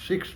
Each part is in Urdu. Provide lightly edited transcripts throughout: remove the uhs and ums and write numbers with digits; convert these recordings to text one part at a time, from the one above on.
6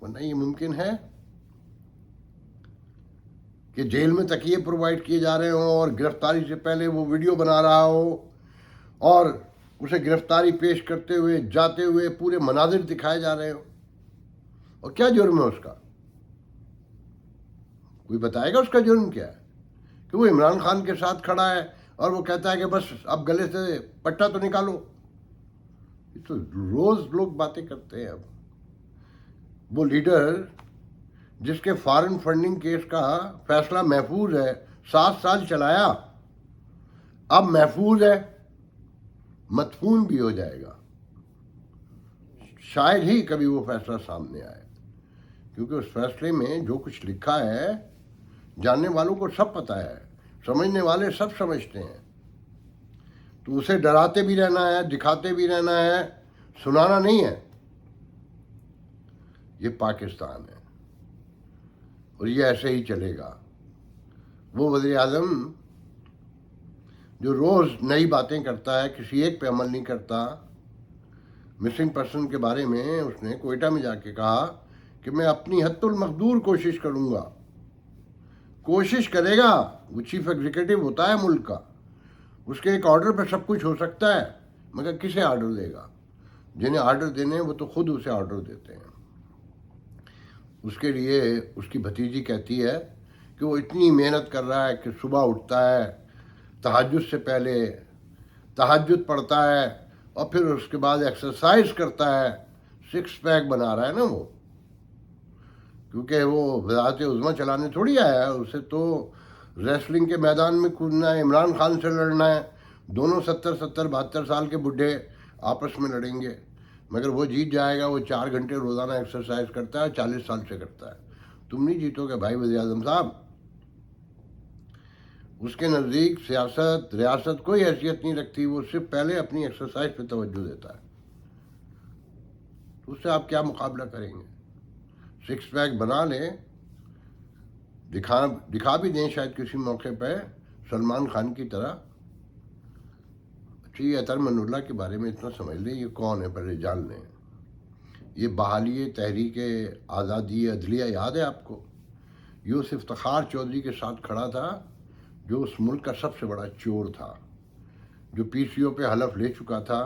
ورنہ یہ ممکن ہے کہ جیل میں تکیے پرووائڈ کیے جا رہے ہوں اور گرفتاری سے پہلے وہ ویڈیو بنا رہا ہو اور اسے گرفتاری پیش کرتے ہوئے جاتے ہوئے پورے مناظر دکھائے جا رہے ہوں؟ اور کیا جرم ہے اس کا؟ کوئی بتائے گا اس کا جرم کیا ہے؟ کہ وہ عمران خان کے ساتھ کھڑا ہے اور وہ کہتا ہے کہ بس اب گلے سے پٹا تو نکالو. یہ تو روز لوگ باتیں کرتے ہیں. اب وہ لیڈر جس کے فارن فنڈنگ کیس کا فیصلہ محفوظ ہے، 7 سال چلایا، اب محفوظ ہے، مدفون بھی ہو جائے گا. شاید ہی کبھی وہ فیصلہ سامنے آئے، کیونکہ اس فیصلے میں جو کچھ لکھا ہے جاننے والوں کو سب پتہ ہے، سمجھنے والے سب سمجھتے ہیں. تو اسے ڈراتے بھی رہنا ہے، دکھاتے بھی رہنا ہے، سنانا نہیں ہے. یہ پاکستان ہے اور یہ ایسے ہی چلے گا. وہ وزیر اعظم جو روز نئی باتیں کرتا ہے، کسی ایک پہ عمل نہیں کرتا. مسنگ پرسن کے بارے میں اس نے کوئٹہ میں جا کے کہا کہ میں اپنی حد المقدور کوشش کروں گا. کوشش کرے گا. وہ چیف ایگزیکٹو ہوتا ہے ملک کا، اس کے ایک آرڈر پہ سب کچھ ہو سکتا ہے، مگر کسے آرڈر دے گا؟ جنہیں آرڈر دینے وہ تو خود اسے آرڈر دیتے ہیں. اس کے لیے اس کی بھتیجی کہتی ہے کہ وہ اتنی محنت کر رہا ہے کہ صبح اٹھتا ہے، تہجد سے پہلے تہجد پڑھتا ہے اور پھر اس کے بعد ایکسرسائز کرتا ہے. 6 پیک بنا رہا ہے نا وہ، کیونکہ وہ وزارت عظمیٰ چلانے تھوڑی آیا ہے. اسے تو ریسلنگ کے میدان میں کودنا ہے، عمران خان سے لڑنا ہے. دونوں 72 سال کے بڈھے آپس میں لڑیں گے، مگر وہ جیت جائے گا. وہ 4 گھنٹے روزانہ ایکسرسائز کرتا ہے، 40 سال سے کرتا ہے. تم نہیں جیتو گے بھائی وزیر اعظم صاحب. اس کے نزدیک سیاست ریاست کوئی حیثیت نہیں رکھتی. وہ صرف پہلے اپنی ایکسرسائز پہ توجہ دیتا ہے. تو اس سے آپ کیا مقابلہ کریں گے؟ 6 پیک بنا لیں، دکھا بھی دیں شاید کسی موقع پہ سلمان خان کی طرح. اچھا، یہ اطہر من اللہ کے بارے میں اتنا سمجھ لیں، یہ کون ہے پہلے جان لیں. یہ بحالی تحریک آزادی عدلیہ یاد ہے آپ کو؟ یہ اس افتخار چودھری کے ساتھ کھڑا تھا جو اس ملک کا سب سے بڑا چور تھا، جو پی سی او پہ حلف لے چکا تھا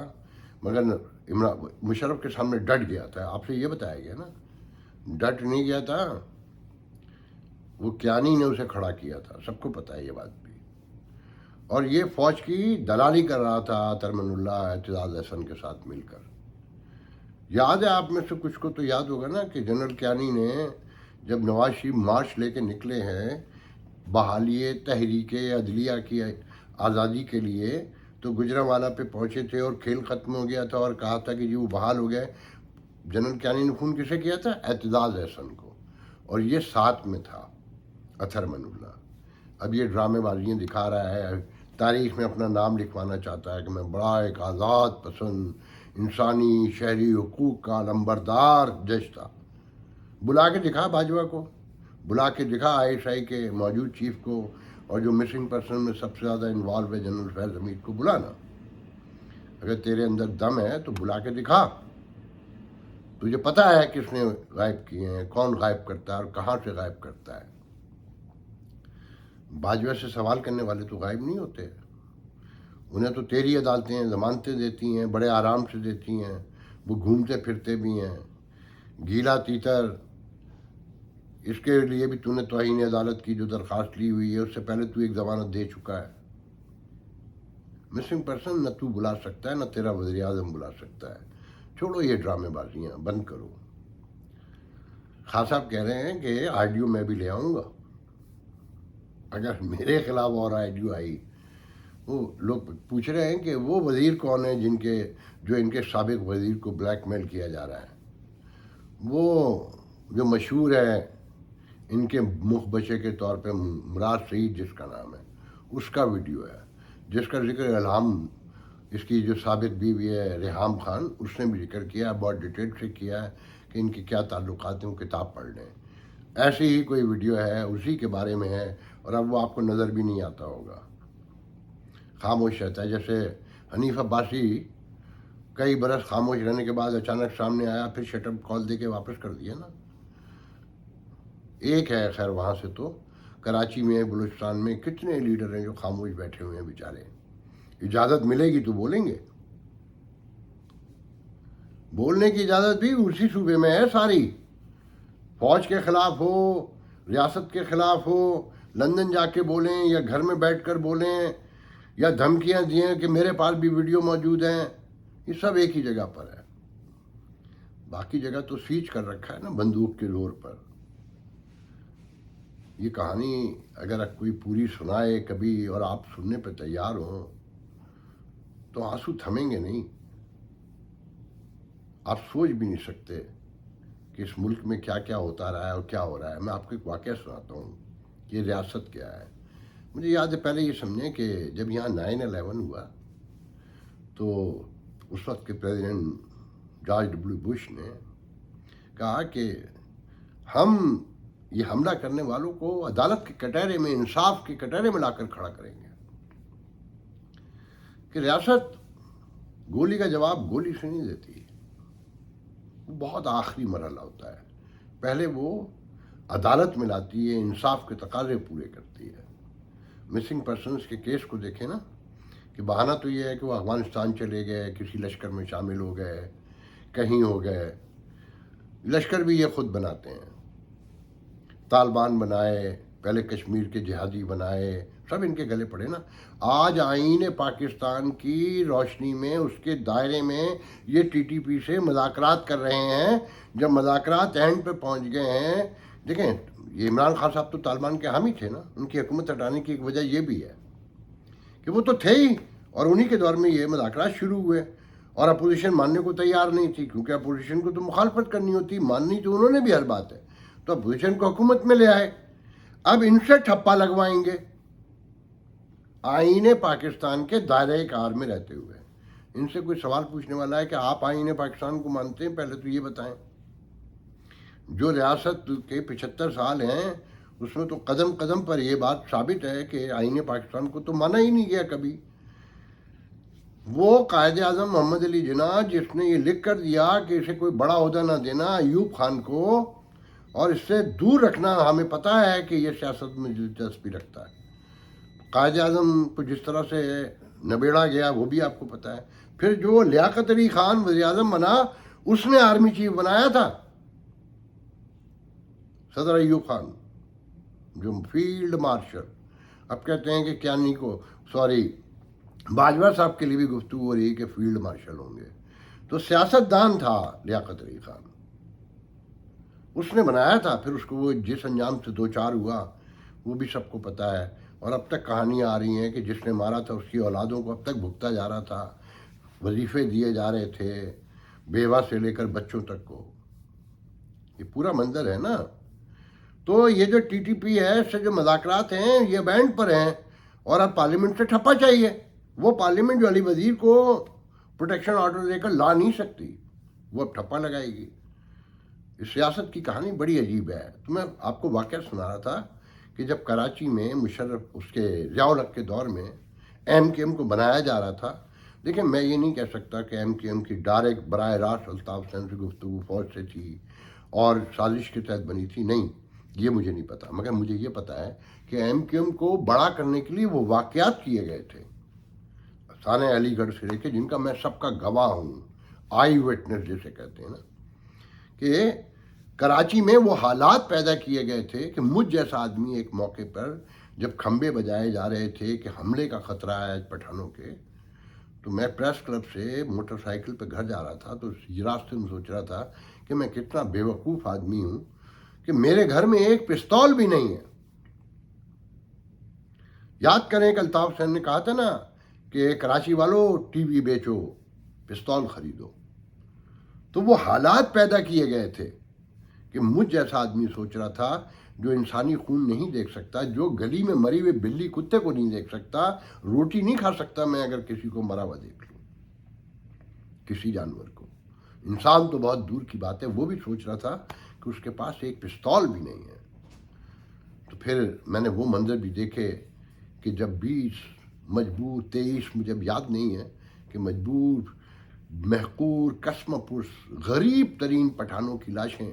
مگر مشرف کے سامنے ڈٹ گیا تھا. آپ سے یہ بتایا گیا نا، ڈٹ نہیں گیا تھا، وہ کیانی نے اسے کھڑا کیا تھا. سب کو پتہ ہے یہ بات بھی. اور یہ فوج کی دلالی کر رہا تھا اطہر من اللہ اعتزاز احسن کے ساتھ مل کر. یاد ہے آپ میں سے کچھ کو تو یاد ہوگا نا کہ جنرل کیانی نے جب نواز شریف مارچ لے کے نکلے ہیں بحالی تحریک عدلیہ کی آزادی کے لیے، تو گجرانوالہ پہ پہنچے تھے اور کھیل ختم ہو گیا تھا اور کہا تھا کہ جی وہ بحال ہو گئے. جنرل کیانی نے فون کسے کیا تھا؟ اعتزاز احسن کو. اور یہ ساتھ میں تھا اطہر من اللہ. اب یہ ڈرامے بازیاں دکھا رہا ہے، تاریخ میں اپنا نام لکھوانا چاہتا ہے کہ میں بڑا ایک آزاد پسند انسانی شہری حقوق کا نمبردار جج تھا. بلا کے دکھا باجوہ کو، بلا کے دکھا ISI کے موجود چیف کو، اور جو مسنگ پرسن میں سب سے زیادہ انوالو ہے جنرل فیض حمید کو بلانا. اگر تیرے اندر دم ہے تو بلا کے دکھا. تجھے پتہ ہے کس نے غائب کیے ہیں، کون غائب کرتا ہے اور کہاں سے غائب کرتا ہے. باجوہ سے سوال کرنے والے تو غائب نہیں ہوتے. انہیں تو تیری عدالتیں ضمانتیں دیتی ہیں، بڑے آرام سے دیتی ہیں، وہ گھومتے پھرتے بھی ہیں. گیلا تیتر، اس کے لیے بھی تو نے توہین عدالت کی جو درخواست لی ہوئی ہے، اس سے پہلے تو ایک ضمانت دے چکا ہے. مسنگ پرسن نہ تو بلا سکتا ہے نہ تیرا وزیر اعظم بلا سکتا ہے. چھوڑو یہ ڈرامے بازیاں، بند کرو. خان صاحب کہہ رہے ہیں کہ آڈیو میں بھی لے آؤں گا. اگر میرے خلاف اور آڈیو آئی، وہ لوگ پوچھ رہے ہیں کہ وہ وزیر کون ہیں جو ان کے سابق وزیر کو بلیک میل کیا جا رہا ہے. وہ جو مشہور ہے ان کے مخ بچے کے طور پہ مراد سعید جس کا نام ہے، اس کا ویڈیو ہے جس کا ذکر الہام، اس کی جو سابق بیوی ہے ریحام خان، اس نے بھی ذکر کیا، بہت ڈیٹیل سے کیا ہے کہ ان کے کیا تعلقات ہیں. وہ کتاب پڑھ لیں. ایسی ہی کوئی ویڈیو ہے، اسی کے بارے میں ہے، اور اب وہ آپ کو نظر بھی نہیں آتا ہوگا. خاموش رہتا ہے. جیسے حنیف عباسی کئی برس خاموش رہنے کے بعد اچانک سامنے آیا، پھر شٹ اپ کال دے کے واپس کر دیا نا. ایک ہے خیر وہاں سے تو کراچی میں بلوچستان میں کتنے لیڈر ہیں جو خاموش بیٹھے ہوئے ہیں بیچارے. اجازت ملے گی تو بولیں گے. بولنے کی اجازت بھی اسی صوبے میں ہے ساری. فوج کے خلاف ہو، ریاست کے خلاف ہو، لندن جا کے بولیں یا گھر میں بیٹھ کر بولیں یا دھمکیاں دیں کہ میرے پاس بھی ویڈیو موجود ہیں، یہ سب ایک ہی جگہ پر ہے. باقی جگہ تو سیچ کر رکھا ہے نا بندوق کے زور پر. یہ کہانی اگر کوئی پوری سنائے کبھی اور آپ سننے پہ تیار ہوں تو آنسو تھمیں گے نہیں. آپ سوچ بھی نہیں سکتے کہ اس ملک میں کیا کیا ہوتا رہا ہے اور کیا ہو رہا ہے. میں آپ کو ایک واقعہ سناتا ہوں کہ یہ ریاست کیا ہے. مجھے یاد ہے پہلے یہ سمجھیں کہ جب یہاں 9/11 ہوا تو اس وقت کے پریزیڈنٹ جارج ڈبلیو بش نے کہا کہ ہم یہ حملہ کرنے والوں کو عدالت کے کٹہرے میں، انصاف کے کٹہرے میں لا کر کھڑا کریں گے. کہ ریاست گولی کا جواب گولی سے نہیں دیتی، وہ بہت آخری مرحلہ ہوتا ہے. پہلے وہ عدالت میں لاتی ہے، انصاف کے تقاضے پورے کرتی ہے. مسنگ پرسنس کے کیس کو دیکھیں نا، کہ بہانہ تو یہ ہے کہ وہ افغانستان چلے گئے، کسی لشکر میں شامل ہو گئے، کہیں ہو گئے. لشکر بھی یہ خود بناتے ہیں. طالبان بنائے، پہلے کشمیر کے جہادی بنائے، سب ان کے گلے پڑے نا. آج آئین پاکستان کی روشنی میں، اس کے دائرے میں یہ ٹی ٹی پی سے مذاکرات کر رہے ہیں. جب مذاکرات اینڈ پہ پہنچ گئے ہیں، دیکھیں یہ عمران خان صاحب تو طالبان کے حامی تھے نا. ان کی حکومت ہٹانے کی ایک وجہ یہ بھی ہے کہ وہ تو تھے ہی، اور انہی کے دور میں یہ مذاکرات شروع ہوئے. اور اپوزیشن ماننے کو تیار نہیں تھی، کیونکہ اپوزیشن کو تو مخالفت کرنی ہوتی، ماننی تو انہوں نے بھی ہر بات ہے. تو اپوزیشن کو حکومت میں لے آئے. اب ان سے ٹھپا لگوائیں گے آئین پاکستان کے دائرۂ کار میں رہتے ہوئے. ان سے کوئی سوال پوچھنے والا ہے کہ آپ آئین پاکستان کو مانتے ہیں؟ پہلے تو یہ بتائیں. جو ریاست کے 75 سال ہیں اس میں تو قدم قدم پر یہ بات ثابت ہے کہ آئین پاکستان کو تو مانا ہی نہیں گیا کبھی. وہ قائد اعظم محمد علی جناح جس نے یہ لکھ کر دیا کہ اسے کوئی بڑا عہدہ نہ دینا ایوب خان کو، اور اس سے دور رکھنا، ہمیں پتہ ہے کہ یہ سیاست میں دلچسپی رکھتا ہے. قائد اعظم کو جس طرح سے نبیڑا گیا وہ بھی آپ کو پتہ ہے. پھر جو لیاقت علی خان وزیر اعظم بنا، اس نے آرمی چیف بنایا تھا صدر ایوب خان، جو فیلڈ مارشل. اب کہتے ہیں کہ کیانی کو باجوہ صاحب کے لیے بھی گفتگو ہو رہی ہے کہ فیلڈ مارشل ہوں گے. تو سیاست دان تھا لیاقت علی خان، اس نے بنایا تھا. پھر اس کو وہ جس انجام سے دوچار ہوا وہ بھی سب کو پتہ ہے. اور اب تک کہانیاں آ رہی ہیں کہ جس نے مارا تھا اس کی اولادوں کو اب تک بھگتا جا رہا تھا، وظیفے دیے جا رہے تھے، بیوہ سے لے کر بچوں تک کو. یہ پورا منظر ہے نا. تو یہ جو ٹی ٹی پی ہے، اس سے جو مذاکرات ہیں یہ بینڈ پر ہیں، اور اب پارلیمنٹ سے ٹھپا چاہیے. وہ پارلیمنٹ جو علی وزیر کو پروٹیکشن آرڈر دے کر لا نہیں سکتی، وہ اب ٹھپا لگائے گی. اس سیاست کی کہانی بڑی عجیب ہے. تو میں آپ کو واقعہ سنا رہا تھا کہ جب کراچی میں مشرف اس کے ضیاء الحق کے دور میں ایم کیو ایم کو بنایا جا رہا تھا. دیکھیں میں یہ نہیں کہہ سکتا کہ ایم کیو ایم کی ڈائریکٹ براہ راست الطاف حسین سے گفتگو فوج سے تھی اور سازش کے تحت بنی تھی، نہیں، یہ مجھے نہیں پتا. مگر مجھے یہ پتا ہے کہ ایم کیو ایم کو بڑا کرنے کے لیے وہ واقعات کیے گئے تھے سانحہ علی گڑھ سے لے کے، جن کا میں سب کا گواہ ہوں، آئی وٹنس جسے کہتے ہیں نا، کہ کراچی میں وہ حالات پیدا کیے گئے تھے کہ مجھ جیسا آدمی ایک موقع پر جب کھمبے بجائے جا رہے تھے کہ حملے کا خطرہ ہے پٹھانوں کے، تو میں پریس کلب سے موٹر سائیکل پہ گھر جا رہا تھا. تو اس راستے میں سوچ رہا تھا کہ میں کتنا بے وقوف آدمی ہوں کہ میرے گھر میں ایک پستول بھی نہیں ہے. یاد کریں کہ الطاف حسین نے کہا تھا نا کہ کراچی والوں ٹی وی بیچو، پستول خریدو. تو وہ حالات پیدا کیے گئے تھے کہ مجھ جیسا آدمی سوچ رہا تھا جو انسانی خون نہیں دیکھ سکتا، جو گلی میں مری ہوئے بلی کتے کو نہیں دیکھ سکتا، روٹی نہیں کھا سکتا میں اگر کسی کو مرا ہوا دیکھ لوں، کسی جانور کو. انسان تو بہت دور کی بات ہے، وہ بھی سوچ رہا تھا کہ اس کے پاس ایک پستول بھی نہیں ہے. تو پھر میں نے وہ منظر بھی دیکھے کہ جب 23 مجھے یاد نہیں ہے، کہ مجبور، محقور، قسم پرس، غریب ترین پٹھانوں کی لاشیں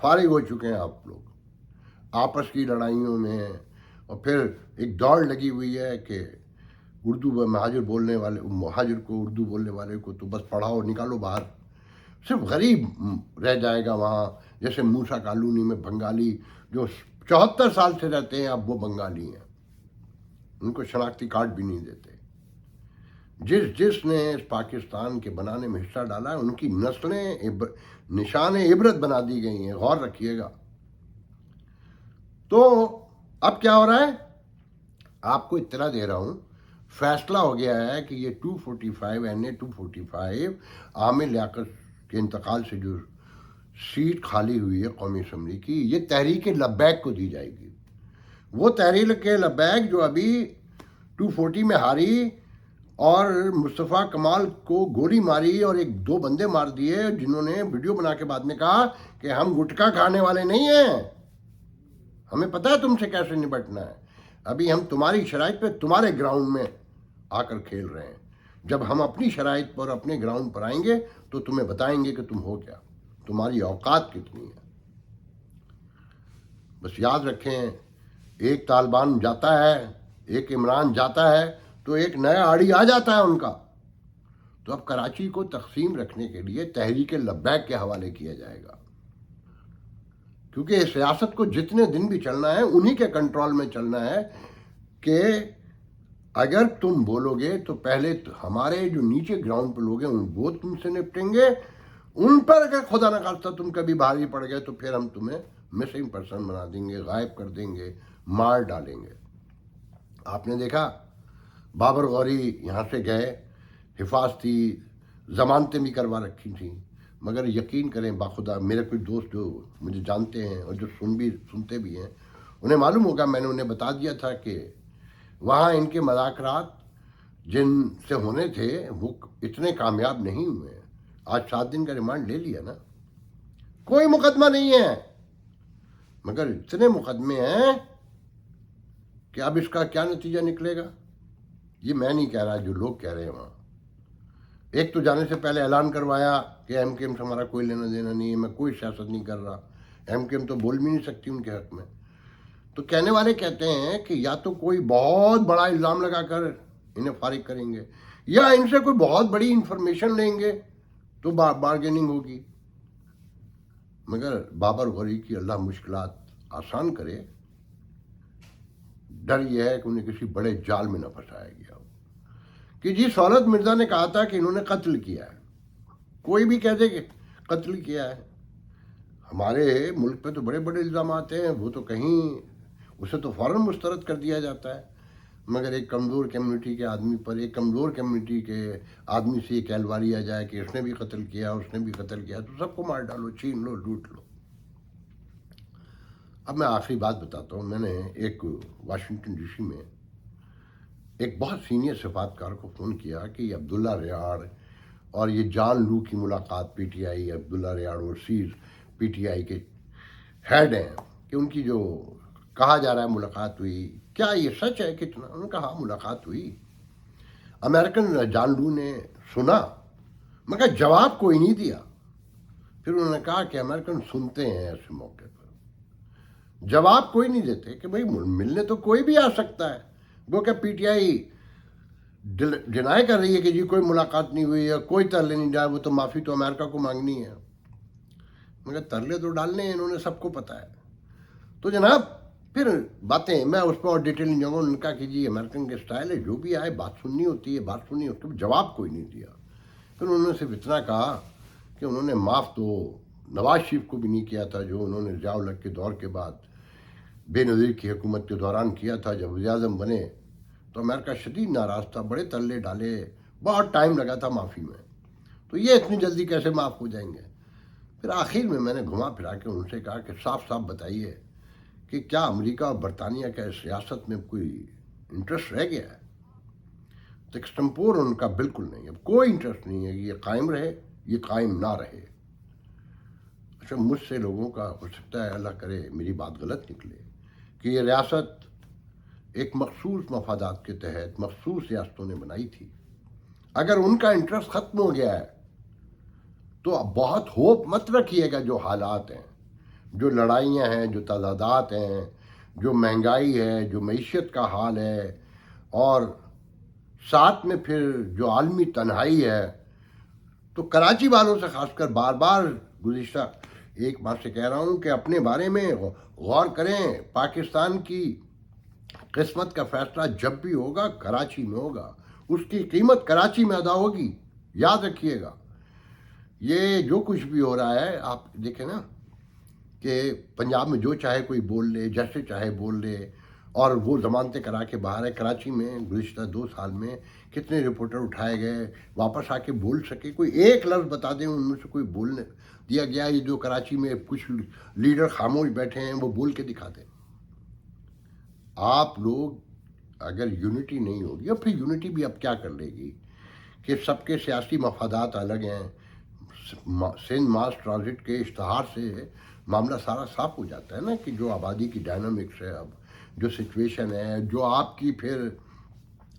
فارغ ہو چکے ہیں آپ لوگ آپس کی لڑائیوں میں، اور پھر ایک دوڑ لگی ہوئی ہے کہ اردو مہاجر بولنے والے مہاجر کو، اردو بولنے والے کو تو بس پڑھاؤ نکالو باہر. صرف غریب رہ جائے گا وہاں، جیسے موسا کالونی میں بنگالی جو 74 سال سے رہتے ہیں اب وہ بنگالی ہیں، ان کو شناختی کارڈ بھی نہیں دیتے. جس نے اس پاکستان کے بنانے میں حصہ ڈالا ہے ان کی نسلیں نشان عبرت بنا دی گئی ہیں، غور رکھیے گا. تو اب کیا ہو رہا ہے، آپ کو اطلاع دے رہا ہوں، فیصلہ ہو گیا ہے کہ یہ 245 NA 245 عامر لیاقت کے انتقال سے جو سیٹ خالی ہوئی ہے قومی اسمبلی کی، یہ تحریک لبیک کو دی جائے گی. وہ تحریک لبیک جو ابھی 240 میں ہاری اور مصطفیٰ کمال کو گولی ماری اور 1-2 بندے مار دیے، جنہوں نے ویڈیو بنا کے بعد میں کہا کہ ہم گٹکا کھانے والے نہیں ہیں، ہمیں پتہ ہے تم سے کیسے نپٹنا ہے. ابھی ہم تمہاری شرائط پہ تمہارے گراؤنڈ میں آ کر کھیل رہے ہیں. جب ہم اپنی شرائط پر اپنے گراؤنڈ پر آئیں گے تو تمہیں بتائیں گے کہ تم ہو کیا، تمہاری اوقات کتنی ہے. بس یاد رکھیں، ایک طالبان جاتا ہے، ایک عمران جاتا ہے تو ایک نیا آڑی آ جاتا ہے ان کا. تو اب کراچی کو تقسیم رکھنے کے لیے تحریک لبیک کے حوالے کیا جائے گا، کیونکہ اس ریاست کو جتنے دن بھی چلنا ہے انہی کے کنٹرول میں چلنا ہے. کہ اگر تم بولو گے تو پہلے ہمارے جو نیچے گراؤنڈ پہ لوگ ہیں وہ تم سے نپٹیں گے، ان پر اگر خدا نہ خواستہ تم کبھی بھاری پڑ گئے تو پھر ہم تمہیں مسنگ پرسن بنا دیں گے، غائب کر دیں گے، مار ڈالیں گے. آپ نے دیکھا بابر غوری یہاں سے گئے، حفاظتی ضمانتیں بھی کروا رکھی تھیں، مگر یقین کریں باخدا میرے کچھ دوست جو مجھے جانتے ہیں اور جو سنتے بھی ہیں، انہیں معلوم ہوگا میں نے انہیں بتا دیا تھا کہ وہاں ان کے مذاکرات جن سے ہونے تھے وہ اتنے کامیاب نہیں ہوئے. آج 7 دن کا ریمانڈ لے لیا نا، کوئی مقدمہ نہیں ہے، مگر اتنے مقدمے ہیں کہ اب اس کا کیا نتیجہ نکلے گا یہ میں نہیں کہہ رہا، جو لوگ کہہ رہے ہیں وہاں. ایک تو جانے سے پہلے اعلان کروایا کہ ایم کے ایم سے ہمارا کوئی لینا دینا نہیں ہے، میں کوئی سیاست نہیں کر رہا، ایم کے ایم تو بول بھی نہیں سکتی ان کے حق میں. تو کہنے والے کہتے ہیں کہ یا تو کوئی بہت بڑا الزام لگا کر انہیں فارغ کریں گے، یا ان سے کوئی بہت بڑی انفارمیشن لیں گے تو بارگیننگ ہوگی. مگر بابر غوری کی اللہ مشکلات آسان کرے، ڈر یہ ہے کہ انہیں کسی بڑے جال میں نہ پھنسایا گیا ہو. کہ جی سہولت مرزا نے کہا تھا کہ انہوں نے قتل کیا ہے، کوئی بھی کہہ دے کہ قتل کیا ہے. ہمارے ملک پہ تو بڑے بڑے الزامات ہیں، وہ تو کہیں اسے تو فوراً مسترد کر دیا جاتا ہے، مگر ایک کمزور کمیونٹی کے آدمی پر، ایک کمزور کمیونٹی کے آدمی سے یہ کہلوا لیا جائے کہ اس نے بھی قتل کیا، اس نے بھی قتل کیا، تو سب کو مار ڈالو، چھین لو، لوٹ لو. اب میں آخری بات بتاتا ہوں. میں نے ایک واشنگٹن ڈی سی میں ایک بہت سینئر سفارتکار کو فون کیا کہ یہ عبداللہ ریاڑ اور یہ جان لو کی ملاقات پی ٹی آئی، عبداللہ ریاڑ اوورسیز پی ٹی آئی کے ہیڈ ہیں، کہ ان کی جو کہا جا رہا ہے ملاقات ہوئی، کیا یہ سچ ہے کتنا؟ انہوں نے کہا ہاں ملاقات ہوئی. امریکن جان لو نے سنا مگر جواب کوئی نہیں دیا. پھر انہوں نے کہا کہ امریکن سنتے ہیں ایسے موقع پر، جواب کوئی نہیں دیتے کہ بھائی ملنے تو کوئی بھی آ سکتا ہے. وہ کہ پی ٹی آئی ڈینائی کر رہی ہے کہ جی کوئی ملاقات نہیں ہوئی ہے، کوئی ترلے نہیں ڈالے، وہ تو معافی تو امریکہ کو مانگنی ہے. مگر ترلے تو ڈالنے ہیں، انہوں نے سب کو پتہ ہے. تو جناب پھر باتیں میں اس پہ اور ڈیٹیل نہیں جاؤں گا. ان کا کہ جی امریکن کے سٹائل ہے، جو بھی آئے بات سننی ہوتی ہے، بات سننی، اس کو جواب کوئی نہیں دیا. پھر انہوں نے صرف اتنا کہا کہ انہوں نے معاف تو نواز شریف کو بھی نہیں کیا تھا، جو انہوں نے ضیاء الحق کے دور کے بعد بے نظیر کی حکومت کے دوران کیا تھا. جب وزیر اعظم بنے تو امریکہ شدید ناراض تھا، بڑے ترلے ڈالے، بہت ٹائم لگا تھا معافی میں، تو یہ اتنی جلدی کیسے معاف ہو جائیں گے. پھر آخر میں نے گھما پھرا کے ان سے کہا کہ صاف صاف بتائیے کہ کیا امریکہ اور برطانیہ کا اس ریاست میں کوئی انٹرسٹ رہ گیا ہے؟ تو ایکسٹمپور ان کا بالکل نہیں، اب کوئی انٹرسٹ نہیں ہے کہ یہ قائم رہے، یہ قائم نہ رہے. اچھا مجھ سے لوگوں کا ہو سکتا ہے، اللہ کرے میری بات غلط نکلے، کہ یہ ریاست ایک مخصوص مفادات کے تحت مخصوص ریاستوں نے بنائی تھی. اگر ان کا انٹرسٹ ختم ہو گیا ہے تو اب بہت ہوپ مت رکھیے گا. جو حالات ہیں جو لڑائیاں ہیں، جو تضادات ہیں، جو مہنگائی ہے، جو معیشت کا حال ہے، اور ساتھ میں پھر جو عالمی تنہائی ہے، تو کراچی والوں سے خاص کر بار بار گزشتہ ایک ماہ سے کہہ رہا ہوں کہ اپنے بارے میں غور کریں. پاکستان کی قسمت کا فیصلہ جب بھی ہوگا کراچی میں ہوگا، اس کی قیمت کراچی میں ادا ہوگی، یاد رکھیے گا. یہ جو کچھ بھی ہو رہا ہے آپ دیکھیں نا کہ پنجاب میں جو چاہے کوئی بول لے، جیسے چاہے بول لے، اور وہ ضمانتیں کرا کے باہر ہے. کراچی میں گزشتہ 2 سال میں کتنے رپورٹر اٹھائے گئے، واپس آ کے بول سکے. کوئی ایک لفظ بتا دیں ان میں سے کوئی بولنے دیا گیا. یہ جو کراچی میں کچھ لیڈر خاموش بیٹھے ہیں وہ بول کے دکھاتے. آپ لوگ اگر یونٹی نہیں ہوگی، اور پھر یونٹی بھی اب کیا کر لے گی کہ سب کے سیاسی مفادات الگ ہیں. سندھ ماس ٹرانزٹ کے اشتہار سے معاملہ سارا صاف ہو جاتا ہے نا کہ جو آبادی کی ڈائنامکس ہے، اب جو سچویشن ہے، جو آپ کی پھر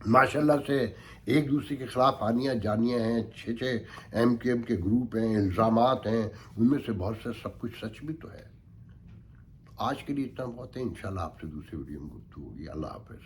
ماشاء اللہ سے ایک دوسرے کے خلاف آنیاں جانیاں ہیں، 6 ایم کے گروپ ہیں، الزامات ہیں، ان میں سے بہت سے سب کچھ سچ بھی تو ہے. آج کے لیے اتنا بہت ہے. انشاءاللہ آپ سے دوسری ویڈیو میں گفتگو ہوگی. اللہ حافظ.